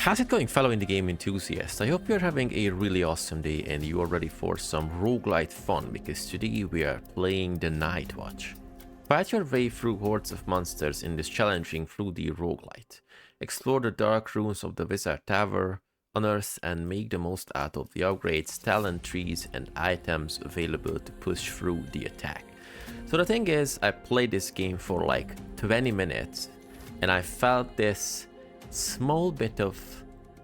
How's it going, fellow indie game enthusiasts? I hope you're having a really awesome day and you are ready for some roguelite fun, because today we are playing the Nightwatch. Fight your way through hordes of monsters in this challenging 2D roguelite. Explore the dark rooms of the Wizard Tower, unearth and make the most out of the upgrades, talent trees and items available to push through the attack. So the thing is, I played this game for like 20 minutes and I felt this small bit of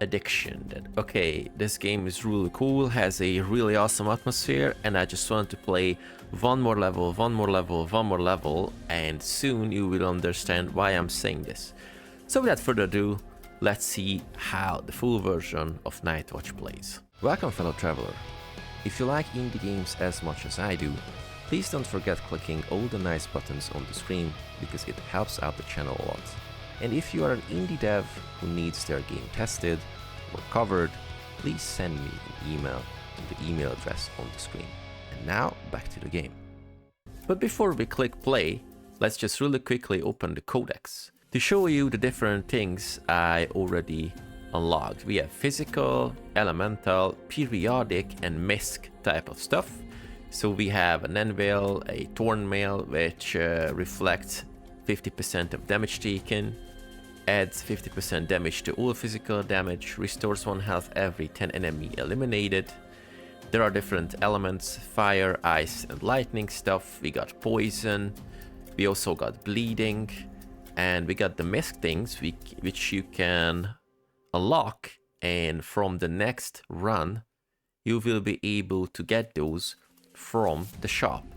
addiction that, okay, this game is really cool, has a really awesome atmosphere, and I just want to play one more level, one more level, one more level, and soon you will understand why I'm saying this. So without further ado, let's see how the full version of Nightwatch plays. Welcome, fellow traveler. If you like indie games as much as I do, please don't forget clicking all the nice buttons on the screen, because it helps out the channel a lot. And if you are an indie dev who needs their game tested or covered, please send me an email to the email address on the screen. And now, back to the game. But before we click play, let's just really quickly open the Codex to show you the different things I already unlocked. We have physical, elemental, periodic, and misc type of stuff. So we have an anvil, a torn mail, which reflects 50% of damage taken, adds 50% damage to all physical damage, restores 1 health every 10 enemy eliminated. There are different elements, fire, ice and lightning stuff. We got poison, we also got bleeding, and we got the misc things which you can unlock, and from the next run you will be able to get those from the shop.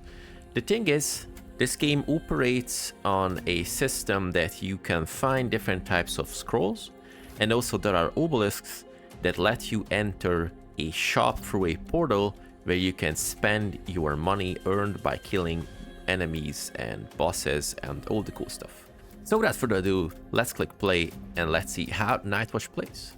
The thing is, this game operates on a system that you can find different types of scrolls, and also there are obelisks that let you enter a shop through a portal where you can spend your money earned by killing enemies and bosses and all the cool stuff. So without further ado, let's click play and let's see how Nightwatch plays.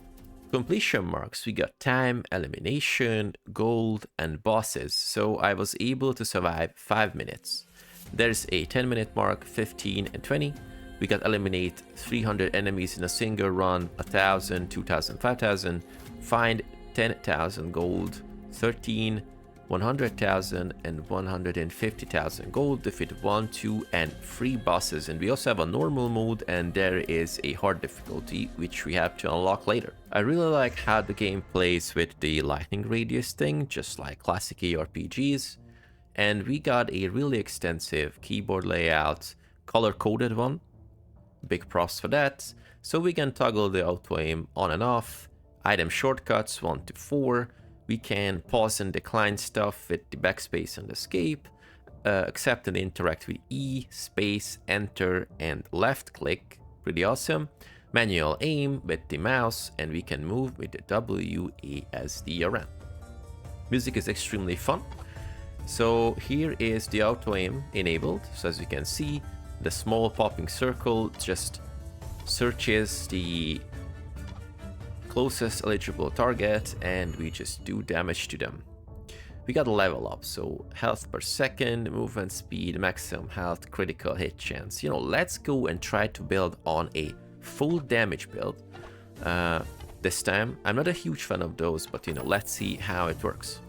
Completion marks, we got time, elimination, gold and bosses, so I was able to survive 5 minutes. There's a 10-minute mark, 15 and 20. We got eliminate 300 enemies in a single run, 1,000, 2,000, 5,000. Find 10,000 gold, 13, 100,000 and 150,000 gold. Defeat 1, 2 and 3 bosses. And we also have a normal mode, and there is a hard difficulty which we have to unlock later. I really like how the game plays with the lightning radius thing, just like classic ARPGs. And we got a really extensive keyboard layout, color-coded one. Big props for that. So we can toggle the auto aim on and off. Item shortcuts 1 to 4. We can pause and decline stuff with the backspace and escape. Accept and interact with E, space, enter, and left click. Pretty awesome. Manual aim with the mouse, and we can move with the W, A, S, D, or N. Music is extremely fun. So here is the auto aim enabled. So as you can see, the small popping circle just searches the closest eligible target and we just do damage to them. We got a level up, so health per second, movement speed, maximum health, critical hit chance. You know, let's go and try to build on a full damage build this time. I'm not a huge fan of those, but you know, let's see how it works.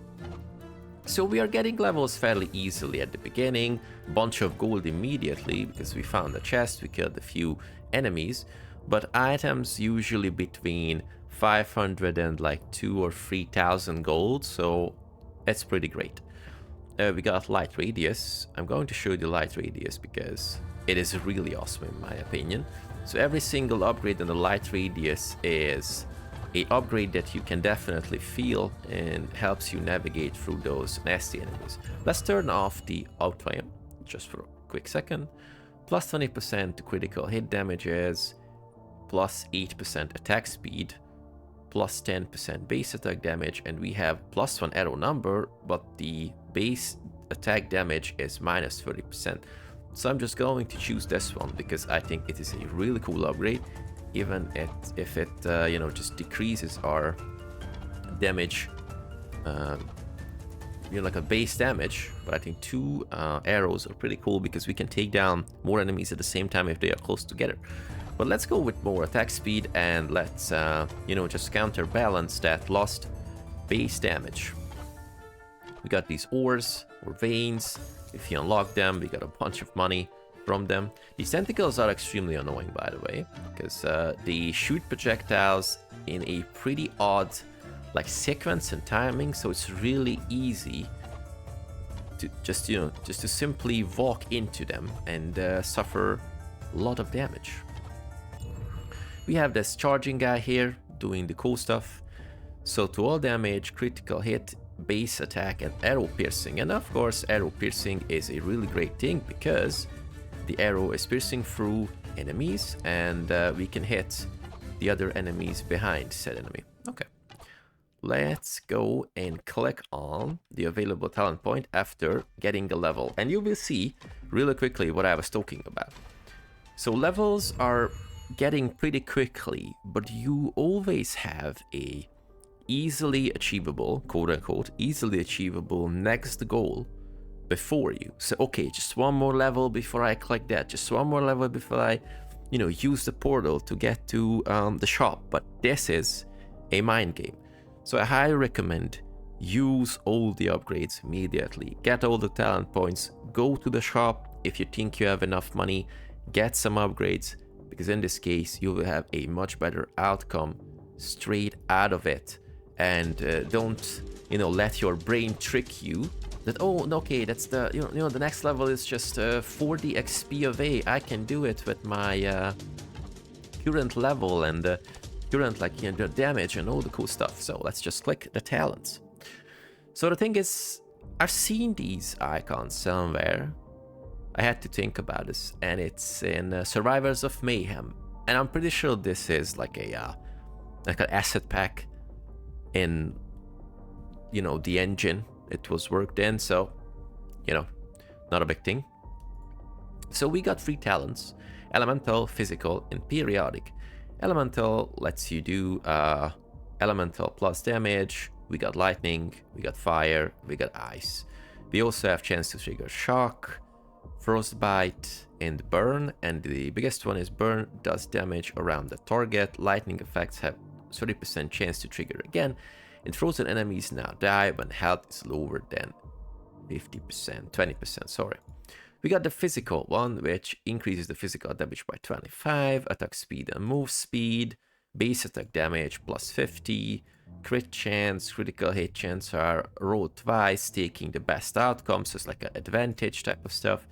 So we are getting levels fairly easily at the beginning, bunch of gold immediately because we found a chest, we killed a few enemies, but items usually between 500 and like 2,000 or 3,000 gold, so it's pretty great. We got light radius. I'm going to show you the light radius because it is really awesome in my opinion. So every single upgrade in the light radius is a upgrade that you can definitely feel and helps you navigate through those nasty enemies. Let's turn off the auto aim just for a quick second. Plus 20% to critical hit damages, plus 8% attack speed, plus 10% base attack damage, and we have plus 1 arrow number, but the base attack damage is minus 30%. So I'm just going to choose this one because I think it is a really cool upgrade. Even if it you know, just decreases our damage, you know, like a base damage. But I think 2 arrows are pretty cool because we can take down more enemies at the same time if they are close together. But let's go with more attack speed, and let's, you know, just counterbalance that lost base damage. We got these ores or veins. If you unlock them, we got a bunch of money from them. These tentacles are extremely annoying, by the way, because they shoot projectiles in a pretty odd like sequence and timing, so it's really easy to just, you know, just to simply walk into them and suffer a lot of damage. We have this charging guy here doing the cool stuff. So to all damage, critical hit, base attack, and arrow piercing. And of course, arrow piercing is a really great thing because the arrow is piercing through enemies, and we can hit the other enemies behind said enemy. Okay. Let's go and click on the available talent point after getting a level. And you will see really quickly what I was talking about. So levels are getting pretty quickly, but you always have a easily achievable, quote unquote, easily achievable next goal before you. So okay, just one more level before I click that, just one more level before I, you know, use the portal to get to the shop. But this is a mind game, so I highly recommend use all the upgrades immediately, get all the talent points, go to the shop if you think you have enough money, get some upgrades, because in this case you will have a much better outcome straight out of it. And don't, you know, let your brain trick you that, oh, okay, that's the, you know, the next level is just 40 XP away. I can do it with my current level and current, like, you know, damage and all the cool stuff. So let's just click the talents. So the thing is, I've seen these icons somewhere. I had to think about this, and it's in Survivors of Mayhem, and I'm pretty sure this is like a like an asset pack in, you know, the engine it was worked in, so, you know, not a big thing. So we got 3 talents: elemental, physical, and periodic. Elemental lets you do elemental plus damage. We got lightning, we got fire, we got ice. We also have chance to trigger shock, frostbite, and burn, and the biggest one is burn, does damage around the target. Lightning effects have 30% chance to trigger again, and frozen enemies now die when health is lower than 20%, sorry. We got the physical one, which increases the physical damage by 25, attack speed and move speed, base attack damage plus 50, crit chance, critical hit chance are rolled twice, taking the best outcome, so it's like an advantage type of stuff.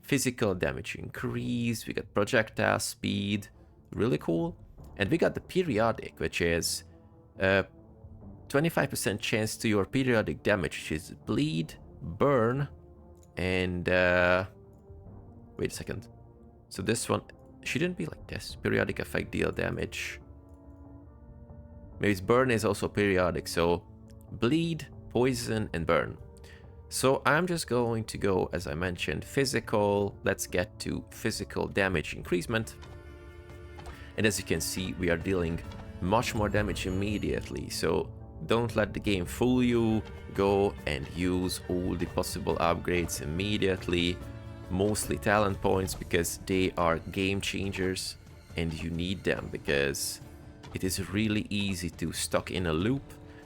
Physical damage increase, we got projectile speed, really cool. And we got the periodic, which is 25% chance to your periodic damage, which is bleed, burn, and wait a second. So this one shouldn't be like this. Periodic effect deal damage. Maybe it's burn is also periodic. So bleed, poison, and burn. So I'm just going to go, as I mentioned, physical. Let's get to physical damage increasement. And as you can see, we are dealing much more damage immediately. So don't let the game fool you. Go and use all the possible upgrades immediately. Mostly talent points, because they are game changers and you need them, because it is really easy to stuck in a loop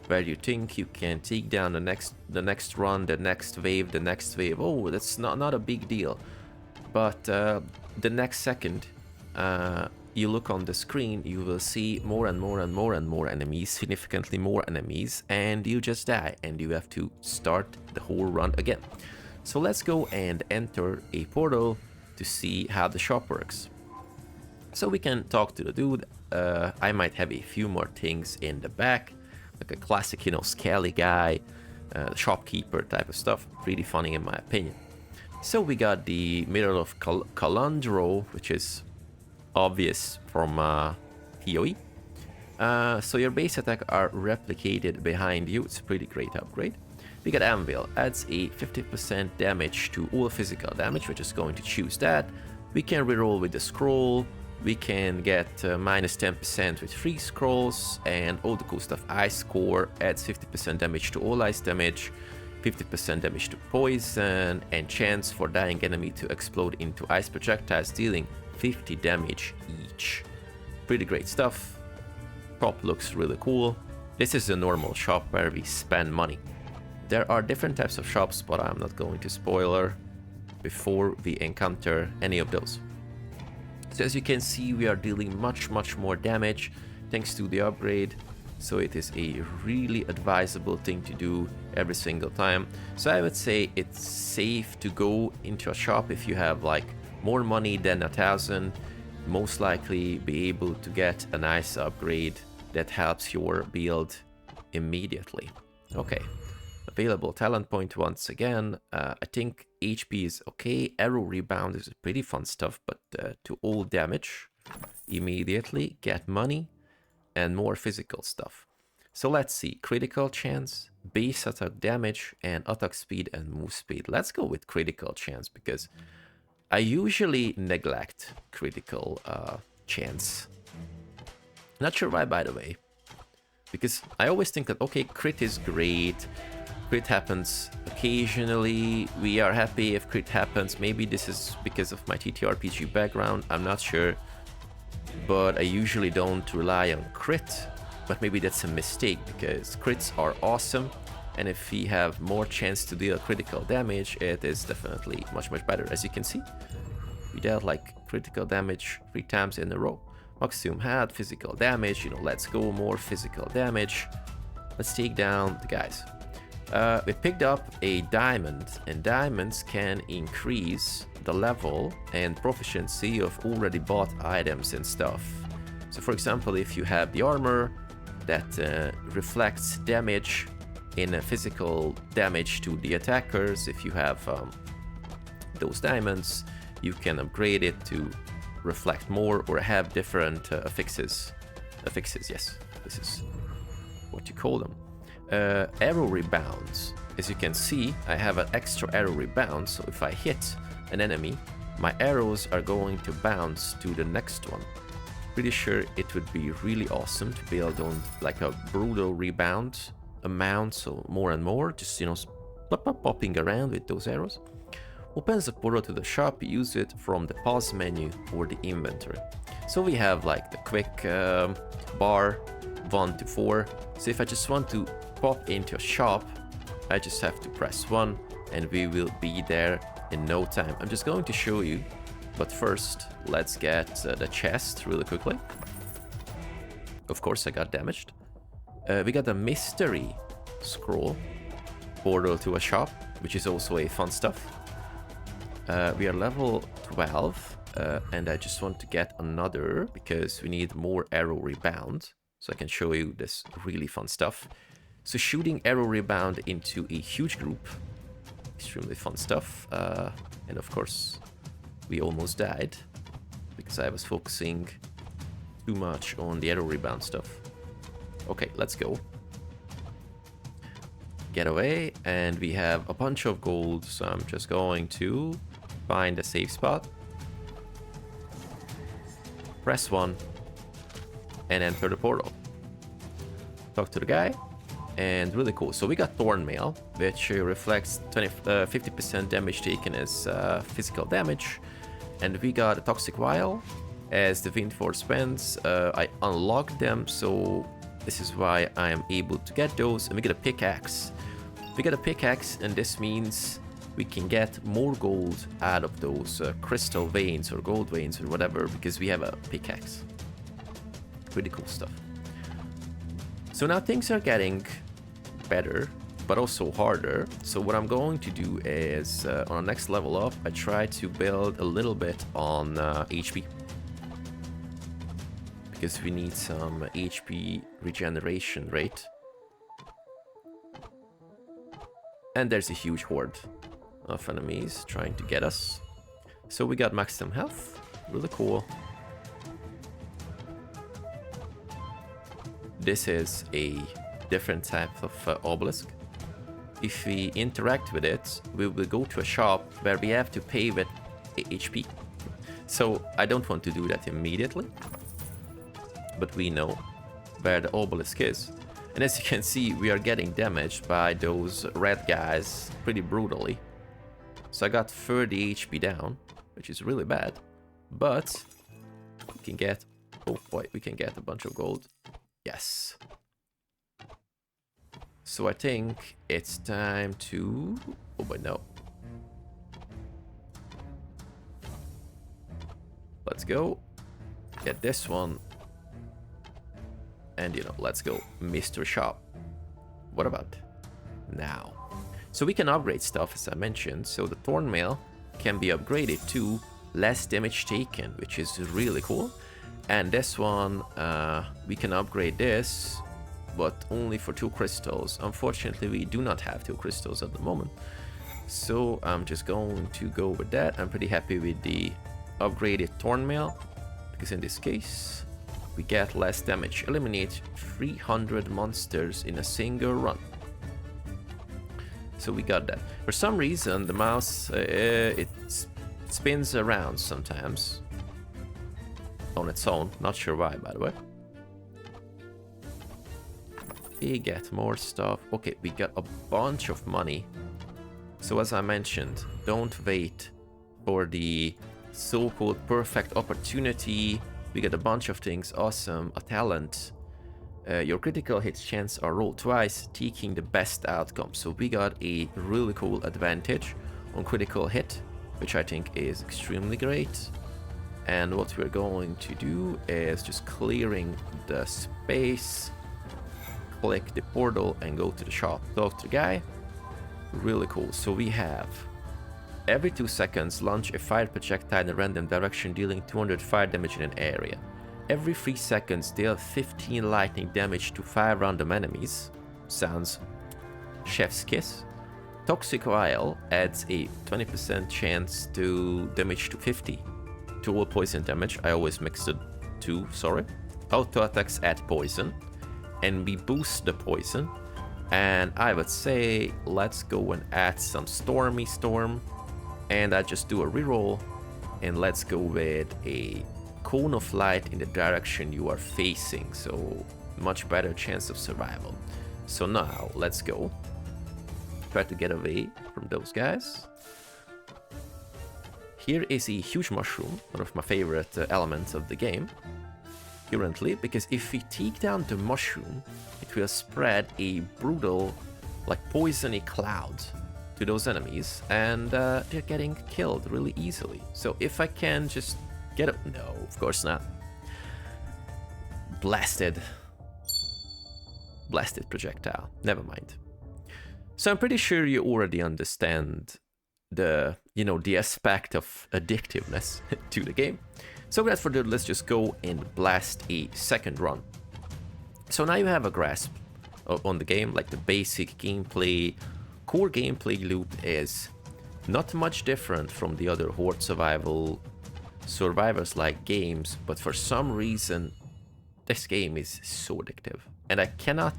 where you think you can take down the next run, the next wave. Oh, that's not a big deal. But the next second you look on the screen, you will see more and more and more and more enemies, significantly more enemies, and you just die, and you have to start the whole run again. So let's go and enter a portal to see how the shop works. So we can talk to the dude. I might have a few more things in the back, like a classic, you know, scaly guy, shopkeeper type of stuff. Pretty funny in my opinion. So we got the Mirror of Calandro, which is obvious from PoE. So your base attack are replicated behind you. It's a pretty great upgrade. We got Anvil, adds a 50% damage to all physical damage. We're just going to choose that. We can reroll with the scroll. We can get minus 10% with 3 scrolls and all the cool stuff. Ice Core adds 50% damage to all ice damage. 50% damage to poison, and chance for dying enemy to explode into ice projectiles, dealing 50 damage each. Pretty great stuff. Top looks really cool. This is a normal shop where we spend money. There are different types of shops, but I'm not going to spoiler before we encounter any of those. So as you can see, we are dealing much more damage thanks to the upgrade. So it is a really advisable thing to do every single time. So I would say it's safe to go into a shop if you have like more money than 1,000. Most likely be able to get a nice upgrade that helps your build immediately. Okay, available talent point once again. I think HP is okay. Arrow rebound is pretty fun stuff, but to all damage immediately, get money and more physical stuff. So let's see, critical chance, base attack damage, and attack speed and move speed. Let's go with critical chance because I usually neglect critical chance. Not sure why, by the way, because I always think that, okay, crit is great, crit happens occasionally, we are happy if crit happens. Maybe this is because of my TTRPG background, I'm not sure. But I usually don't rely on crit, but maybe that's a mistake because crits are awesome, and if we have more chance to deal critical damage, it is definitely much better. As you can see, we dealt like critical damage 3 times in a row. Maximum health, physical damage, you know, let's go more physical damage. Let's take down the guys. We picked up a diamond, and diamonds can increase the level and proficiency of already bought items and stuff. So for example, if you have the armor that reflects damage in a physical damage to the attackers, if you have those diamonds, you can upgrade it to reflect more or have different affixes. Yes, this is what you call them. Arrow rebounds. As you can see, I have an extra arrow rebound, so if I hit an enemy, my arrows are going to bounce to the next one. Pretty sure it would be really awesome to build on like a brutal rebound amount, so more and more, just, you know, popping around with those arrows. Opens the portal to the shop, use it from the pause menu or the inventory. So we have like the quick bar 1 to 4. So if I just want to pop into a shop, I just have to press 1 and we will be there in no time. I'm just going to show you, but first let's get the chest really quickly. Of course I got damaged. We got a mystery scroll, portal to a shop, which is also a fun stuff. We are level 12 and I just want to get another because we need more arrow rebound, so I can show you this really fun stuff. So shooting arrow rebound into a huge group, extremely fun stuff. And of course we almost died because I was focusing too much on the arrow rebound stuff. Okay, let's go. Get away, and we have a bunch of gold, so I'm just going to find a safe spot. Press 1 and enter the portal. Talk to the guy, and really cool. So we got Thorn Mail, which reflects 50% damage taken as physical damage, and we got a Toxic Vial. As the Wind Force spends, I unlocked them, so this is why I am able to get those. And we get a pickaxe. We get a pickaxe, and this means we can get more gold out of those crystal veins or gold veins or whatever, because we have a pickaxe. Pretty cool stuff. So now things are getting better, but also harder. So what I'm going to do is, on the next level up, I try to build a little bit on HP. Because we need some HP regeneration rate. And there's a huge horde of enemies trying to get us. So we got maximum health, really cool. This is a different type of obelisk. If we interact with it, we will go to a shop where we have to pay with HP. So I don't want to do that immediately. But we know where the obelisk is. And as you can see, we are getting damaged by those red guys pretty brutally. So I got 30 HP down, which is really bad. But we can get... Oh boy, we can get a bunch of gold. Yes. So I think it's time to... Oh, but no. Let's go. Get this one. And, you know, let's go. Mystery shop. What about now? So we can upgrade stuff, as I mentioned. So the thorn mail can be upgraded to less damage taken, which is really cool. And this one, we can upgrade this, but only for 2 crystals. Unfortunately, we do not have 2 crystals at the moment. So I'm just going to go with that. I'm pretty happy with the upgraded thorn mail, because in this case, we get less damage. Eliminate 300 monsters in a single run. So we got that. For some reason, the mouse, it spins around sometimes on its own. Not sure why, by the way. We get more stuff. Okay, we got a bunch of money. So as I mentioned, don't wait for the so-called perfect opportunity. We get a bunch of things. Awesome. A talent. Your critical hit chance are rolled twice, taking the best outcome. So we got a really cool advantage on critical hit, which I think is extremely great. And what we're going to do is just clearing the space, click the portal and go to the shop. Talk to the guy. Really cool. So we have every 2 seconds launch a fire projectile in a random direction, dealing 200 fire damage in an area. Every 3 seconds deal 15 lightning damage to 5 random enemies. Sounds chef's kiss. Toxic Vial adds a 20% chance to damage to 50. To all poison damage, I always mix the 2, sorry. Auto attacks add poison, and we boost the poison. And I would say let's go and add some Stormy Storm, and I just do a reroll, and let's go with a Cone of Light in the direction you are facing, so much better chance of survival. So now let's go try to get away from those guys. Here is a huge mushroom, one of my favorite elements of the game currently, because if we take down the mushroom, it will spread a brutal, like poisony cloud to those enemies, and they're getting killed really easily. So if I can just get up, no, of course not. Blasted projectile, never mind. So I'm pretty sure you already understand the, you know, the aspect of addictiveness to the game. So without further ado, let's just go and blast a second run. So now you have a grasp on the game, like the basic gameplay, core gameplay loop is not much different from the other Horde survivors-like games, but for some reason this game is so addictive, and I cannot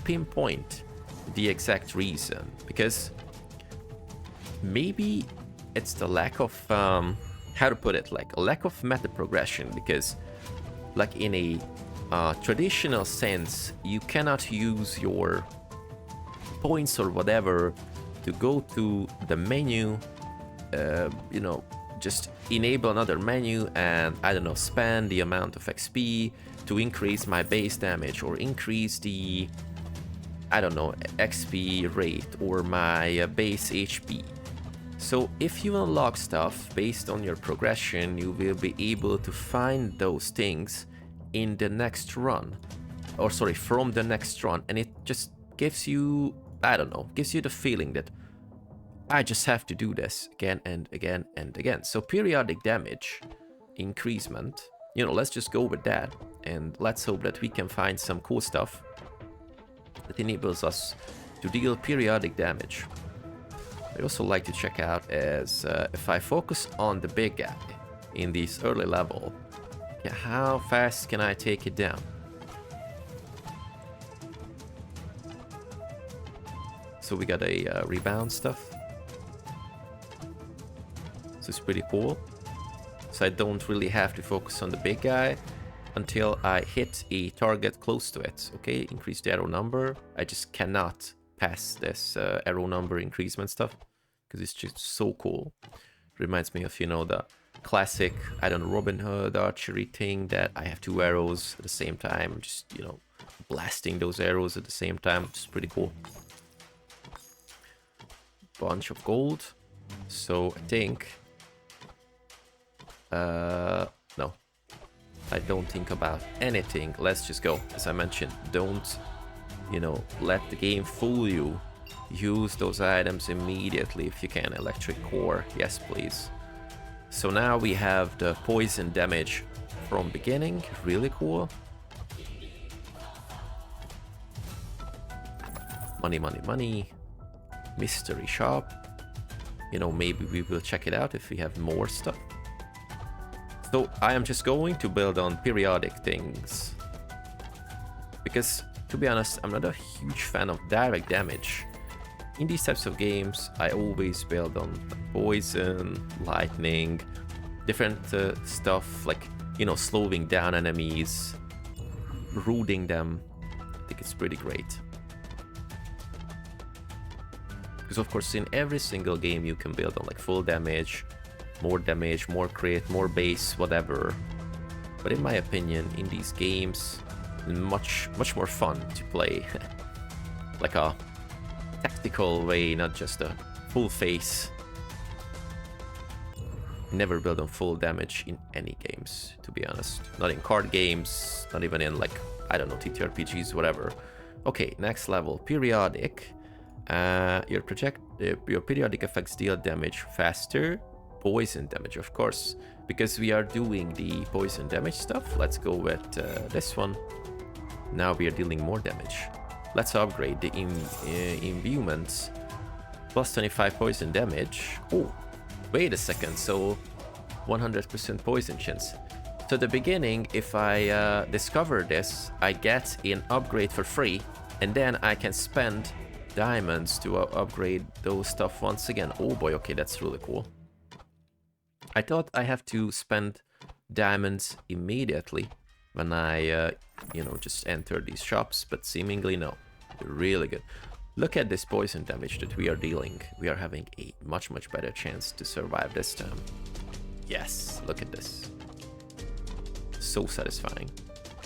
pinpoint the exact reason, because maybe it's the lack of how to put it, like a lack of meta progression, because like in a traditional sense you cannot use your points or whatever to go to the menu, you know, just enable another menu and, I don't know, spend the amount of XP to increase my base damage or increase the, I don't know, XP rate or my base HP. So if you unlock stuff based on your progression, you will be able to find those things in the next run, or sorry, from the next run, and it just gives you, I don't know, gives you the feeling that I just have to do this again and again and again. So periodic damage increasement, you know, let's just go with that, and let's hope that we can find some cool stuff that enables us to deal periodic damage. I also like to check out is if I focus on the big guy in this early level, how fast can I take it down? So we got a rebound stuff. So it's pretty cool. So I don't really have to focus on the big guy. until I hit a target close to it. Okay, increase the arrow number. I just cannot pass this arrow number increasement stuff because it's just so cool. Reminds me of, you know, the classic, I don't know, Robin Hood archery thing that I have 2 arrows at the same time, just, you know, blasting those arrows at the same time, which is pretty cool. Bunch of gold. So I think no, I don't think about anything. Let's just go. As I mentioned, don't, you know, let the game fool you. Use those items immediately if you can. Electric core, yes please. So now we have the poison damage from beginning, really cool. Money, money, money. Mystery shop. You know, maybe we will check it out if we have more stuff. So I am just going to build on periodic things. Because, to be honest, I'm not a huge fan of direct damage. In these types of games, I always build on poison, lightning, different stuff like, you know, slowing down enemies, rooting them. I think it's pretty great. Because of course in every single game you can build on like full damage, more crit, more base, whatever. But in my opinion, in these games, much more fun to play like a tactical way, not just a full face. Never build on full damage in any games, to be honest. Not in card games, not even in like, I don't know, TTRPGs, whatever. Okay, next level, periodic. Your periodic effects deal damage faster. Poison damage, of course, because we are doing the poison damage stuff. Let's go with this one. Now we are dealing more damage. Let's upgrade the imbuements. Plus 25 poison damage. Oh, wait a second. So 100% poison chance. So the beginning, if I discover this, I get an upgrade for free, and then I can spend diamonds to upgrade those stuff once again. Oh boy, okay, that's really cool. I thought I have to spend diamonds immediately when I, you know, just enter these shops, but seemingly no. Really good. Look at this poison damage that we are dealing. We are having a much better chance to survive this time. Yes, look at this. So satisfying.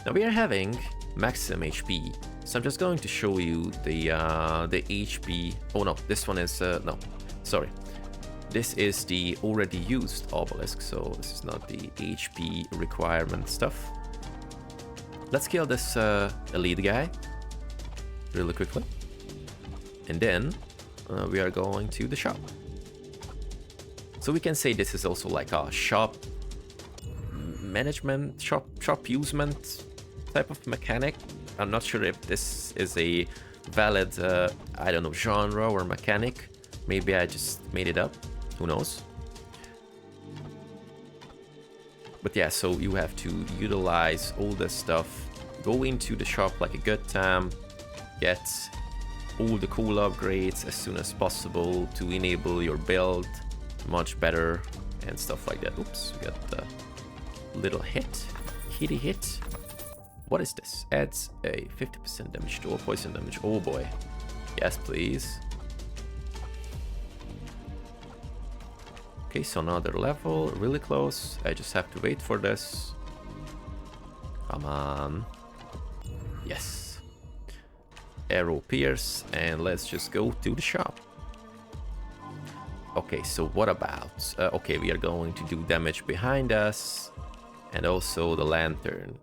Now we are having maximum HP. So I'm just going to show you the HP. Oh no, this one is no, sorry. This is the already used obelisk, so this is not the HP requirement stuff. Let's kill this elite guy really quickly, and then we are going to the shop. So we can say this is also like a shop management, shop usement type of mechanic. I'm not sure if this is a valid, I don't know, genre or mechanic. Maybe I just made it up. Who knows? But yeah, so you have to utilize all this stuff. Go into the shop like a good time. Get all the cool upgrades as soon as possible to enable your build much better and stuff like that. Oops, we got a little hitty hit. What is this? Adds a 50% damage to all poison damage. Oh boy. Yes, please. Okay, so another level, really close. I just have to wait for this. Come on. Yes. Arrow pierce, and let's just go to the shop. Okay, so what about... okay, we are going to do damage behind us, and also the lantern.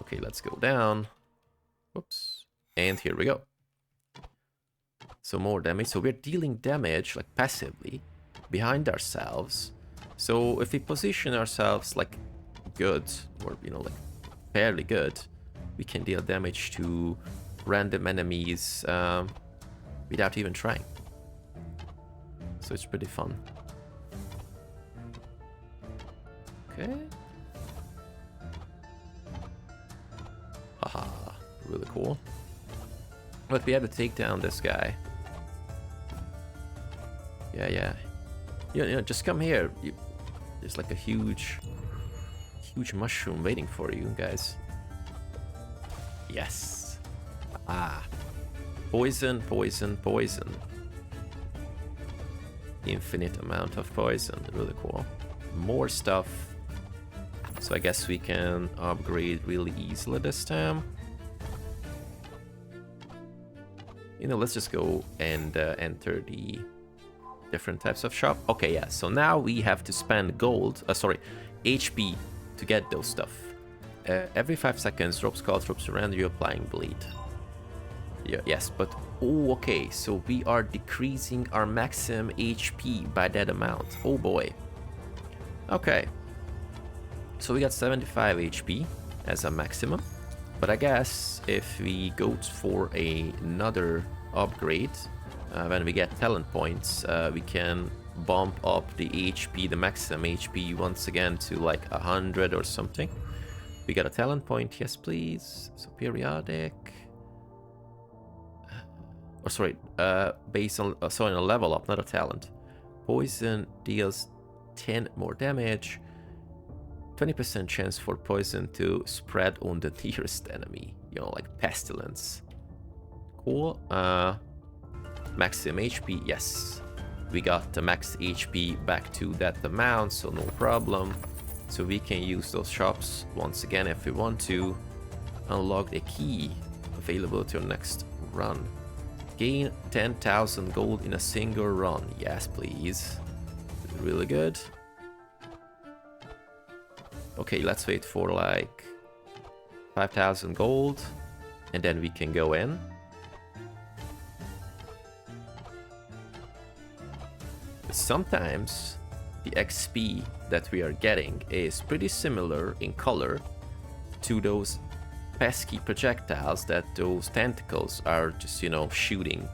Okay, let's go down. Whoops. And here we go. So more damage. So we're dealing damage, like passively, behind ourselves. So if we position ourselves like good, or you know, like fairly good, we can deal damage to random enemies without even trying. So it's pretty fun. Okay. Haha, really cool. But we have to take down this guy. Yeah. You know, just come here. There's like a huge huge mushroom waiting for you guys. Yes. Ah. Poison, poison, poison. Infinite amount of poison. Really cool. More stuff. So I guess we can upgrade really easily this time. You know, let's just go and enter the different types of shop. Okay, yeah, so now we have to spend gold, HP to get those stuff. Every 5 seconds, drop skull troops around you applying bleed. Yeah, yes, but oh, okay, so we are decreasing our maximum HP by that amount. Oh boy. Okay. So we got 75 HP as a maximum. But I guess if we go for another upgrade, when we get talent points, we can bump up the HP, the maximum HP once again to like 100 or something. We got a talent point, yes please. So periodic. Or sorry, based on on a level up, not a talent. Poison deals 10 more damage. 20% chance for poison to spread on the nearest enemy. You know, like pestilence. Cool. Maximum HP, yes. We got the max HP back to that amount, so no problem. So we can use those shops once again if we want to. Unlock the key available to your next run. Gain 10,000 gold in a single run. Yes, please. Really good. Okay, let's wait for like 5,000 gold and then we can go in. Sometimes the XP that we are getting is pretty similar in color to those pesky projectiles that those tentacles are just, you know, shooting.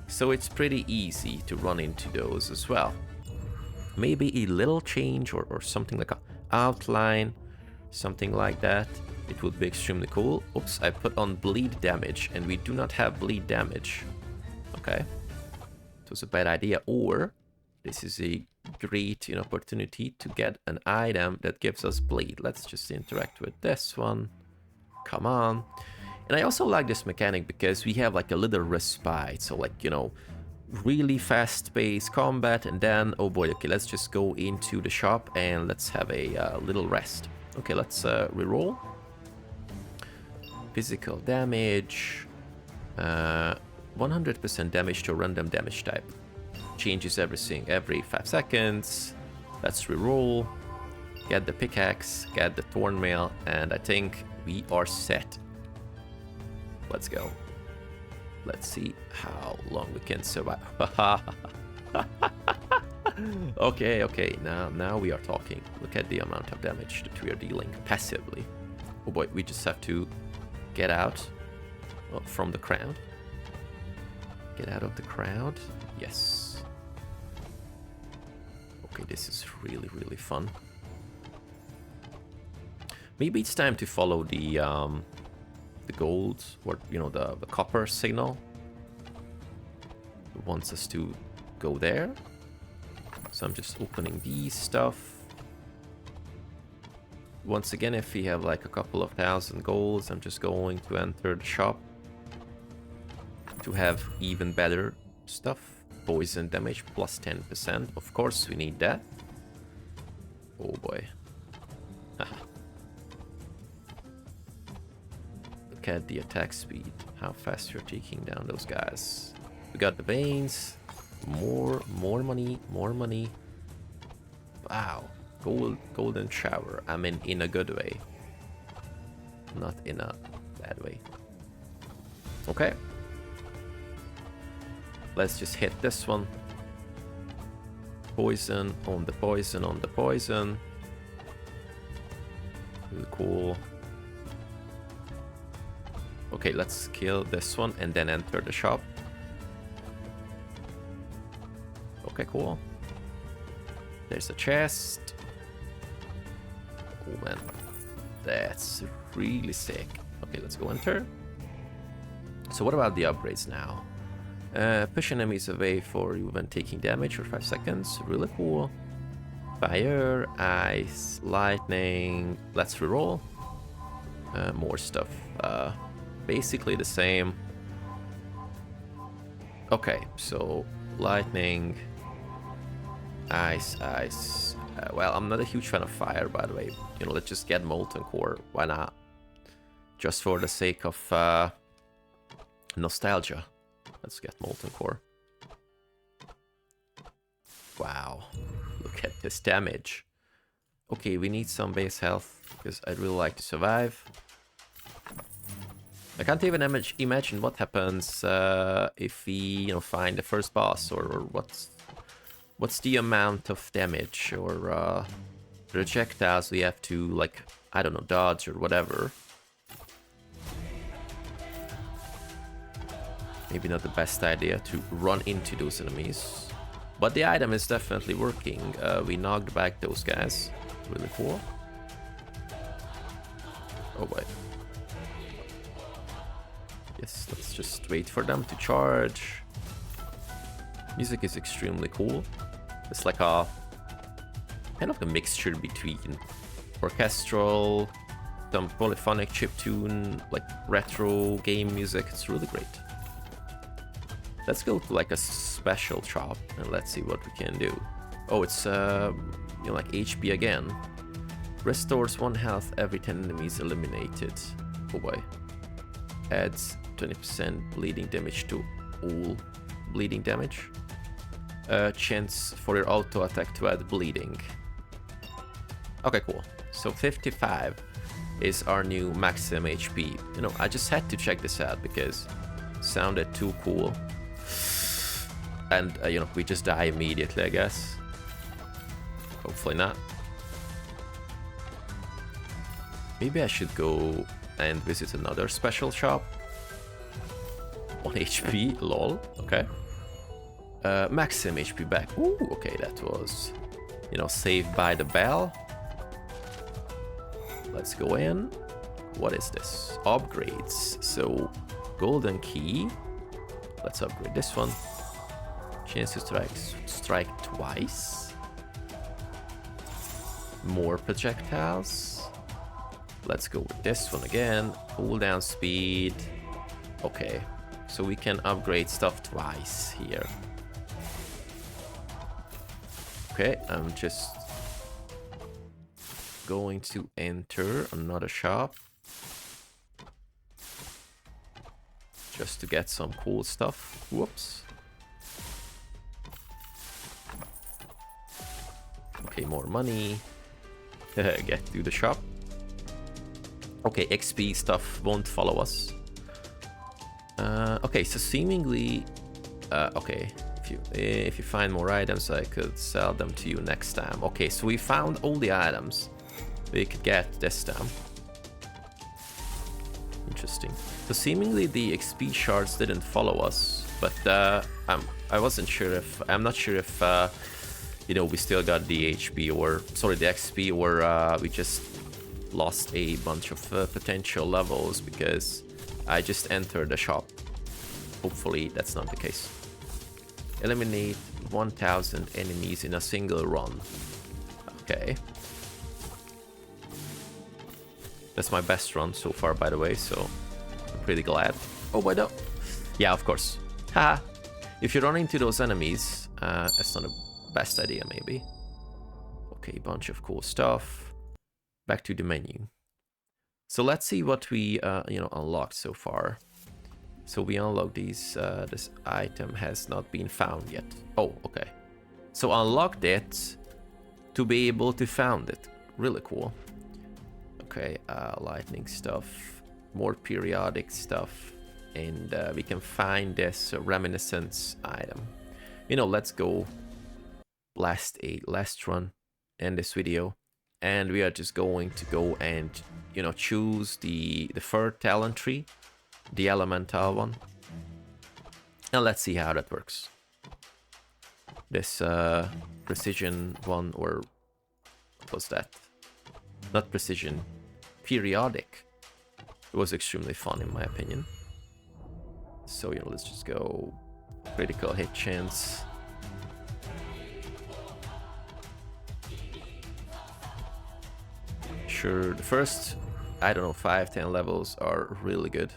So it's pretty easy to run into those as well. Maybe a little change or something like a outline, something like that. It would be extremely cool. Oops, I put on bleed damage and we do not have bleed damage. Okay. It was a bad idea. Or this is a great, you know, opportunity to get an item that gives us bleed. Let's just interact with this one. Come on. And I also like this mechanic because we have like a little respite. So like, you know, really fast-paced combat, and then, oh boy, okay, let's just go into the shop and let's have a little rest. Okay, let's reroll. Physical damage, 100% damage to a random damage type. Changes everything every 5 seconds. Let's reroll. Get the pickaxe, get the thorn mail, and I think we are set. Let's go. Let's see how long we can survive. Okay, now we are talking. Look at the amount of damage that we are dealing passively. Oh boy, we just have to get out from the crowd. Get out of the crowd. Yes. Okay, this is really, really fun. Maybe it's time to follow the gold, or you know, the copper signal. It wants us to go there. So I'm just opening these stuff. Once again, if we have like a couple of thousand golds, I'm just going to enter the shop to have even better stuff. Poison damage plus 10%. Of course, we need that. Oh boy. Look at the attack speed. How fast you're taking down those guys. We got the veins. More money, more money. Wow. Golden shower. I mean, in a good way. Not in a bad way. Okay. Let's just hit this one. Poison on the poison on the poison. Really cool. Okay, let's kill this one and then enter the shop. Okay, cool. There's a chest. Oh man, that's really sick. Okay, let's go enter. So what about the upgrades now? Push enemies away for you when taking damage for 5 seconds. Really cool. Fire, ice, lightning. Let's reroll. More stuff. Basically the same. Okay, so lightning, ice, ice. Well, I'm not a huge fan of fire, by the way. You know, let's just get molten core. Why not? Just for the sake of nostalgia. Let's get molten core. Wow, look at this damage. Okay, we need some base health because I'd really like to survive. I can't even imagine what happens if we, you know, find the first boss, or what's the amount of damage or projectiles we have to, like, I don't know, dodge or whatever. Maybe not the best idea to run into those enemies. But the item is definitely working. We knocked back those guys. Really cool. Oh boy. Yes, let's just wait for them to charge. Music is extremely cool. It's like a kind of a mixture between orchestral, some polyphonic chiptune, like retro game music. It's really great. Let's go to like a special shop and let's see what we can do. Oh, it's you know, like HP again. Restores 1 health every 10 enemies eliminated. Oh boy. Adds 20% bleeding damage to all bleeding damage. Chance for your auto attack to add bleeding. Okay, cool. So 55 is our new maximum HP. You know, I just had to check this out because it sounded too cool. And, you know, we just die immediately, I guess. Hopefully not. Maybe I should go and visit another special shop. 1 HP, lol, okay. Maximum HP back. Ooh, okay, that was, you know, saved by the bell. Let's go in. What is this? Upgrades. So, golden key. Let's upgrade this one. Chance to strike twice. More projectiles. Let's go with this one again. Cooldown speed. Okay, so we can upgrade stuff twice here. Okay, I'm just going to enter another shop. Just to get some cool stuff. Whoops. Okay, more money. Get to the shop. Okay, XP stuff won't follow us. Okay, so seemingly, okay, if you find more items, I could sell them to you next time. Okay, so we found all the items we could get this time. Interesting. So seemingly the XP shards didn't follow us, but I wasn't sure if I'm not sure if you know, we still got the HP or sorry, the XP, or we just lost a bunch of potential levels because I just entered the shop. Hopefully that's not the case. Eliminate 1000 enemies in a single run. Okay. That's my best run so far, by the way, so I'm pretty glad. Oh, why not? Yeah, of course. Haha. If you run into those enemies, that's not a best idea, maybe. Okay, bunch of cool stuff. Back to the menu. So let's see what we, you know, unlocked so far. So we unlocked these. This item has not been found yet. Oh, okay. So unlocked it to be able to found it. Really cool. Okay, lightning stuff, more periodic stuff, and we can find this reminiscence item. You know, let's go last run in this video, and we are just going to go and, you know, choose the third talent tree, the elemental one, and let's see how that works. This precision one, or what was that? Not precision, periodic. It was extremely fun in my opinion. So, you know, let's just go critical hit chance. sure the first, I don't know, 5-10 levels are really good.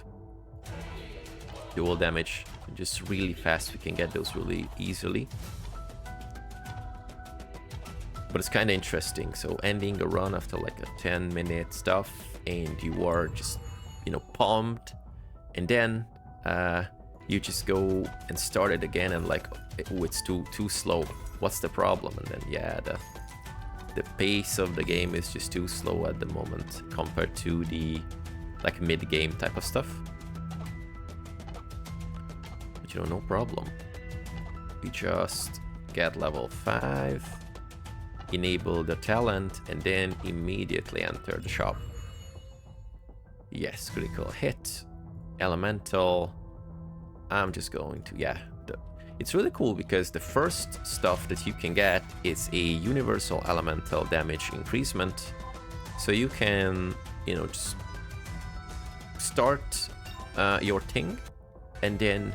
Dual damage, just really fast. We can get those really easily. But it's kind of interesting. So ending a run after like a 10-minute stuff, and you are just, you know, pumped, and then you just go and start it again, and like, oh, it's too slow. What's the problem? And then yeah, the pace of the game is just too slow at the moment compared to the like mid-game type of stuff. But you know, no problem. We just get level 5, enable the talent, and then immediately enter the shop. Yes, critical hit, elemental. I'm just going to, yeah. It's really cool because the first stuff that you can get is a universal elemental damage increasement. So you can, you know, just start your thing, and then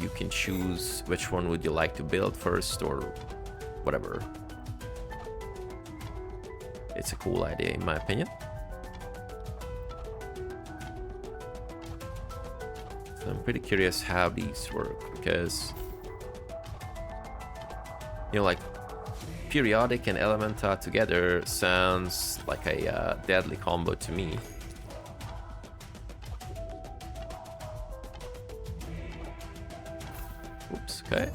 you can choose which one would you like to build first or whatever. It's a cool idea in my opinion. So I'm pretty curious how these work, because you know, like periodic and elemental together sounds like a deadly combo to me. Oops, okay.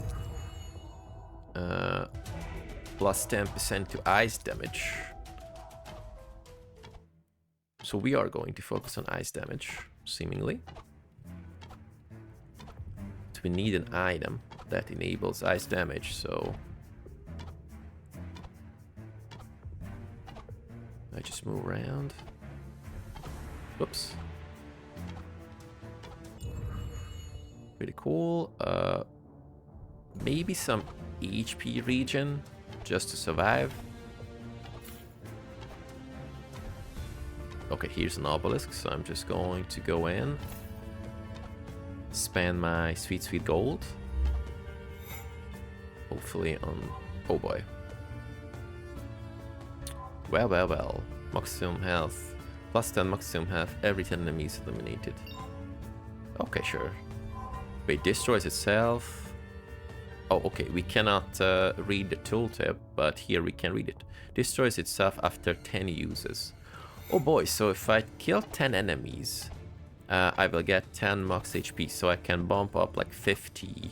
Plus 10% to ice damage. So we are going to focus on ice damage, seemingly. So we need an item that enables ice damage, so I just move around. Whoops. Pretty cool. Maybe some HP regen just to survive. Okay, here's an obelisk, so I'm just going to go in, spend my sweet gold. Hopefully on... oh boy. Well. Maximum health. Plus 10 maximum health every 10 enemies eliminated. Okay, sure. Wait, destroys itself. Oh, okay, we cannot read the tooltip, but here we can read it. Destroys itself after 10 uses. Oh boy, so if I kill 10 enemies, I will get 10 max HP, so I can bump up like 50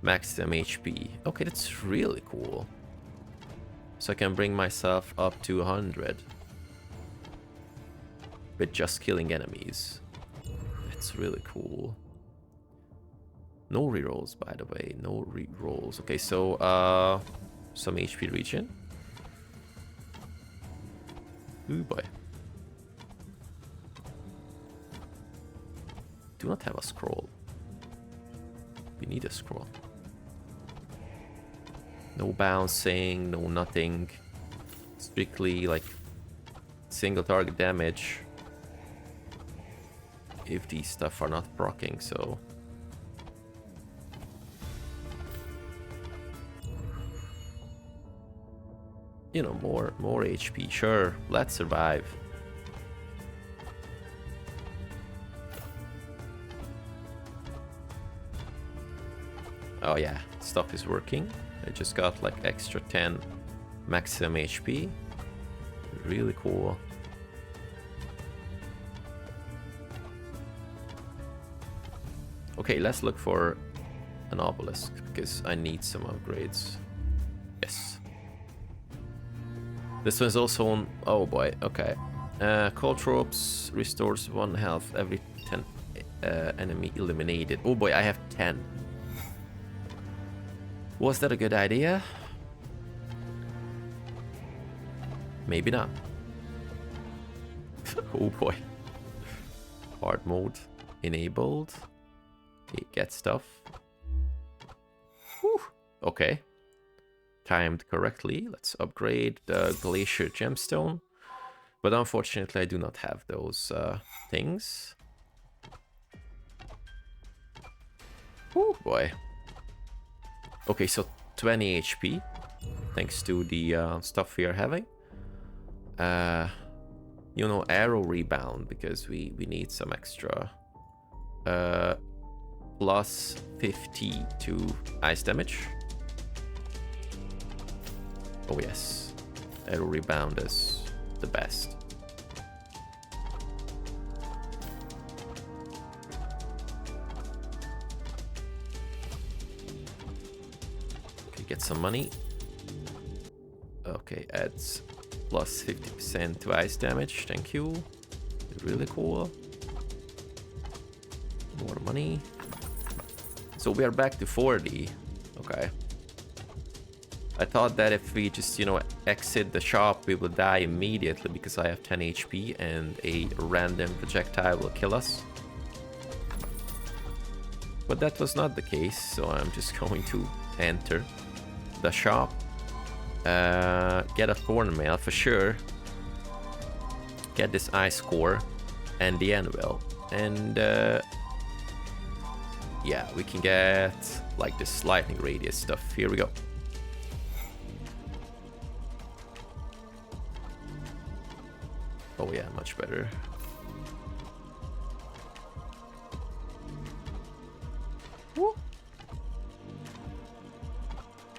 maximum HP. Okay, that's really cool. So I can bring myself up to 100 with just killing enemies. That's really cool. No rerolls, by the way, no rerolls. Okay, so some HP regen. Ooh boy. Do not have a scroll. We need a scroll. No bouncing, no nothing. Strictly like single target damage. If these stuff are not proccing, so. You know, more HP. Sure, let's survive. Oh yeah, stuff is working. I just got like extra 10 maximum HP. Really cool. Okay, let's look for an obelisk because I need some upgrades. Yes. This one's also on... oh boy, okay. Cold Tropes restores 1 health every 10 enemy eliminated. Oh boy, I have 10. Was that a good idea? Maybe not. Oh boy. Hard mode enabled. Okay, get stuff. Whew. Okay. Timed correctly. Let's upgrade the Glacier Gemstone. But unfortunately, I do not have those things. Oh boy. Okay, so 20 HP, thanks to the stuff we are having. you know, arrow rebound because we need some extra. Plus 50 to ice damage. Oh yes, arrow rebound is the best. Okay, get some money. Okay, adds plus 50% to ice damage. Thank you. Really cool. More money. So we are back to 40. Okay. I thought that if we just, you know, exit the shop, we will die immediately because I have 10 HP and a random projectile will kill us. But that was not the case, so I'm just going to enter the shop. Get a thorn mail for sure. Get this ice core and the anvil. And yeah, we can get like this lightning radius stuff. Here we go. Oh yeah, much better. Woo.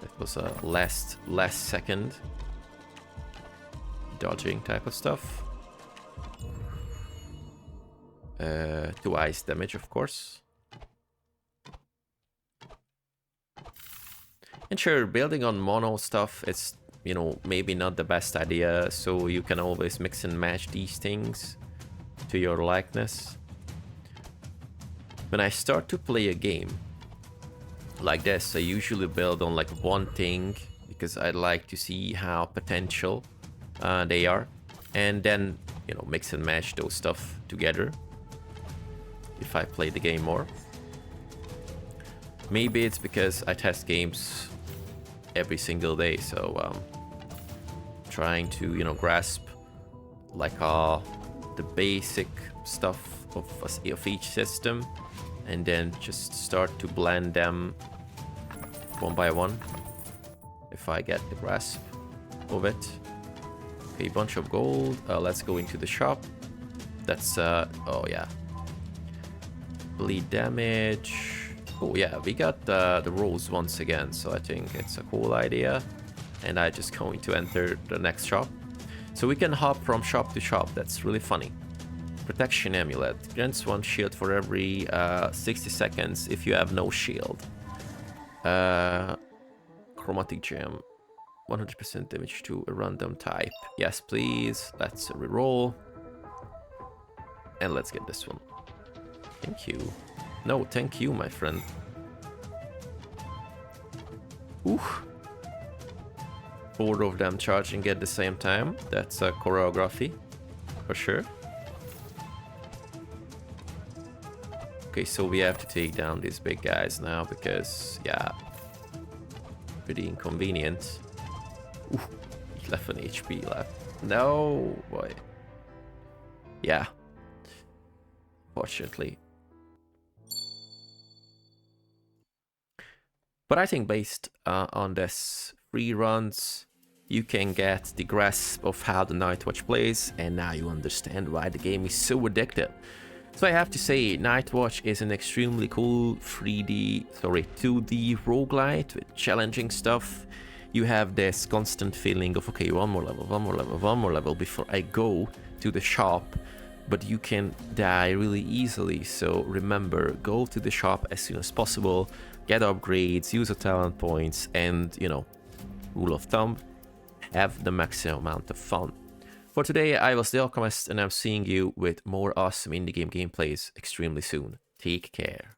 That was a last second dodging type of stuff. 2 ice damage, of course. And sure, building on mono stuff, it's, you know, maybe not the best idea, so you can always mix and match these things to your likeness. When I start to play a game like this, I usually build on like one thing because I like to see how potential they are, and then, you know, mix and match those stuff together if I play the game more. Maybe it's because I test games every single day, so trying to, you know, grasp like the basic stuff of each system and then just start to blend them one by one if I get the grasp of it. Okay, bunch of gold. Let's go into the shop. That's oh yeah, bleed damage. Oh yeah, we got the rolls once again, so I think it's a cool idea. And I just going to enter the next shop. So we can hop from shop to shop. That's really funny. Protection amulet grants 1 shield for every 60 seconds if you have no shield. Chromatic gem, 100% damage to a random type. Yes, please. Let's reroll. And let's get this one. Thank you. No, thank you, my friend. Ooh. 4 of them charging at the same time. That's a choreography, for sure. Okay, so we have to take down these big guys now because, yeah, pretty inconvenient. Ooh, 11 HP left. No, boy. Yeah. Fortunately. But I think based on this free runs, you can get the grasp of how the Nightwatch plays, and now you understand why the game is so addictive. So I have to say, Nightwatch is an extremely cool 2D roguelite with challenging stuff. You have this constant feeling of, okay, one more level before I go to the shop, but you can die really easily. So remember, go to the shop as soon as possible, get upgrades, use the talent points, and, you know, rule of thumb, have the maximum amount of fun. For today, I was The Alchemist, and I'm seeing you with more awesome indie game gameplays extremely soon. Take care.